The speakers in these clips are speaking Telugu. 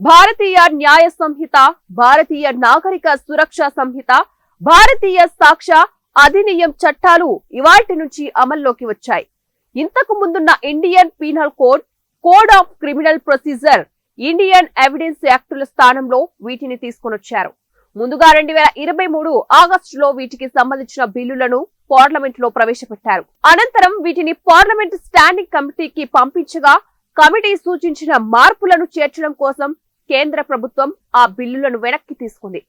భారతీయ న్యాయ సంహిత, భారతీయ నాగరిక సురక్ష సంహిత, భారతీయ సాక్ష్య అధినియం చట్టాలు ఇవాల్టి నుంచి అమల్లోకి వచ్చాయి. ఇంతకు ముందున్న Indian penal code, code of criminal procedure, Indian evidence యాక్టుల స్థానంలో వీటిని తీసుకొనొచ్చారు. ముందుగా 2023 ఆగస్టులో వీటికి సంబంధించిన బిల్లులను పార్లమెంట్ లో ప్రవేశపెట్టారు. అనంతరం వీటిని పార్లమెంట్ స్టాండింగ్ కమిటీకి పంపించగా కమిటీ సూచించిన మార్పులను చేర్చడం కోసం కేంద్ర ప్రభుత్వం ఆ బిల్లులను వెనక్కి తీసుకుంది.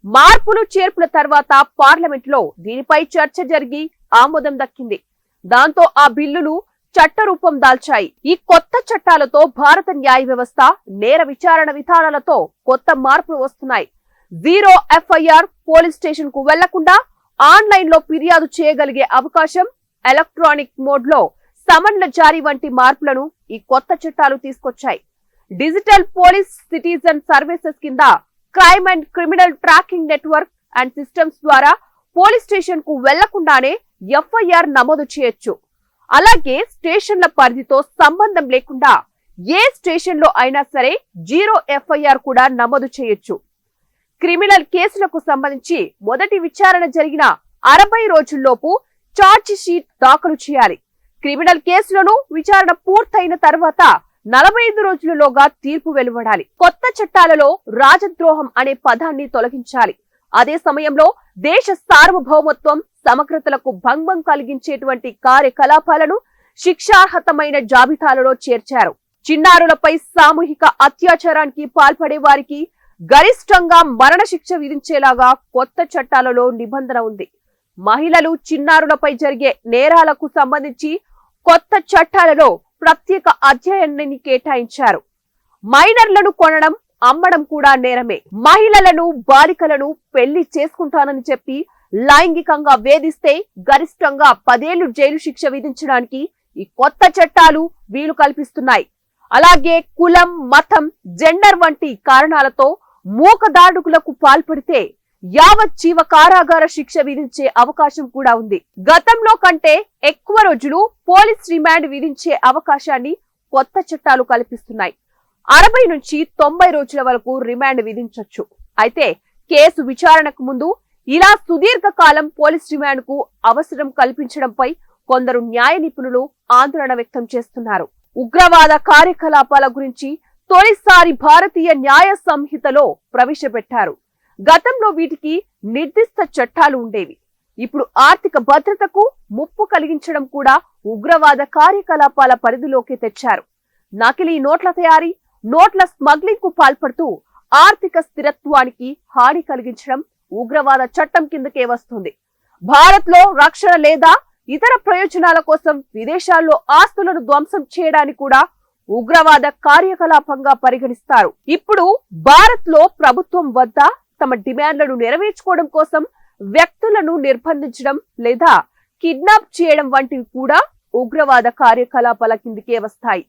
మార్పులు చేర్పుల తర్వాత పార్లమెంట్ లో దీనిపై చర్చ జరిగి ఆమోదం దక్కింది. దాంతో ఆ బిల్లులు చట్టరూపం దాల్చాయి. ఈ కొత్త చట్టాలతో భారత న్యాయ వ్యవస్థ, నేర విచారణ విధానాలతో కొత్త మార్పులు వస్తున్నాయి. జీరో ఎఫ్ఐఆర్, పోలీస్ స్టేషన్ కు వెళ్లకుండా ఆన్లైన్ లో ఫిర్యాదు చేయగలిగే అవకాశం, ఎలక్ట్రానిక్ మోడ్ లో సమన్ల జారీ వంటి మార్పులను ఈ కొత్త చట్టాలు తీసుకొచ్చాయి. డిజిటల్ పోలీస్ సిటిజన్ సర్వీసెస్ కింద crime and criminal tracking network and systems ద్వారా పోలీస్ స్టేషన్ కు వెళ్లకుండానే ఎఫ్ఐఆర్ నమోదు చేయొచ్చు. అలాగే స్టేషన్ల పరిధితో సంబంధం లేకుండా ఏ స్టేషన్ లో అయినా సరే జీరో ఎఫ్ఐఆర్ కూడా నమోదు చేయొచ్చు. క్రిమినల్ కేసులకు సంబంధించి మొదటి విచారణ జరిగిన 60 రోజుల్లోపు ఛార్జ్ షీట్ దాఖలు చేయాలి. క్రిమినల్ కేసులను విచారణ పూర్తయిన తర్వాత 45 రోజులలోగా తీర్పు వెలువడాలి. కొత్త చట్టాలలో రాజద్రోహం అనే పదాన్ని తొలగించాలి. అదే సమయంలో దేశ సార్వభౌమత్వం, సమగ్రతలకు భంగం కలిగించేటువంటి కార్యకలాపాలను శిక్షార్హతమైన జాబితాలలో చేర్చారు. చిన్నారులపై సామూహిక అత్యాచారానికి పాల్పడే వారికి గరిష్టంగా మరణశిక్ష విధించేలాగా కొత్త చట్టాలలో నిబంధన ఉంది. మహిళలు, చిన్నారులపై జరిగే నేరాలకు సంబంధించి కొత్త చట్టాలలో ప్రత్యేక అధ్యాయాన్ని కేటాయించారు. మైనర్లను కొనడం, అమ్మడం కూడా నేరమే. మహిళలను, బాలికలను పెళ్లి చేసుకుంటానని చెప్పి లైంగికంగా వేధిస్తే గరిష్టంగా 10 ఏళ్లు జైలు శిక్ష విధించడానికి ఈ కొత్త చట్టాలు వీలు కల్పిస్తున్నాయి. అలాగే కులం, మతం, జెండర్ వంటి కారణాలతో మూకదాడుకులకు పాల్పడితే యావజ్జీవ కారాగార శిక్ష విధించే అవకాశం కూడా ఉంది. గతంలో కంటే ఎక్కువ రోజులు పోలీస్ రిమాండ్ విధించే అవకాశాన్ని కొత్త చట్టాలు కల్పిస్తున్నాయి. 60 నుంచి 90 రోజుల వరకు రిమాండ్ విధించొచ్చు. అయితే కేసు విచారణకు ముందు ఇలా సుదీర్ఘ కాలం పోలీస్ రిమాండ్ కు అవసరం కల్పించడంపై కొందరు న్యాయ నిపుణులు ఆందోళన వ్యక్తం చేస్తున్నారు. ఉగ్రవాద కార్యకలాపాల గురించి తొలిసారి భారతీయ న్యాయ సంహితలో ప్రవేశపెట్టారు. గతంలో వీటికి నిర్దిష్ట చట్టాలు ఉండేవి. ఇప్పుడు ఆర్థిక భద్రతకు ముప్పు కలిగించడం కూడా ఉగ్రవాద కార్యకలాపాల పరిధిలోకి తెచ్చారు. నకిలీ నోట్ల తయారీ, నోట్ల స్మగ్లింగ్ కు పాల్పడుతూ ఆర్థిక స్థిరత్వానికి హాని కలిగించడం ఉగ్రవాద చట్టం కిందకే వస్తుంది. భారత్ లో రక్షణ లేదా ఇతర ప్రయోజనాల కోసం విదేశాల్లో ఆస్తులను ధ్వంసం చేయడాన్ని కూడా ఉగ్రవాద కార్యకలాపంగా పరిగణిస్తారు. ఇప్పుడు భారత్ లో ప్రభుత్వం వద్ద తమ డిమాండ్లను నెరవేర్చుకోవడం కోసం వ్యక్తులను నిర్బంధించడం లేదా కిడ్నాప్ చేయడం వంటివి కూడా ఉగ్రవాద కార్యకలాపాల కిందకే వస్తాయి.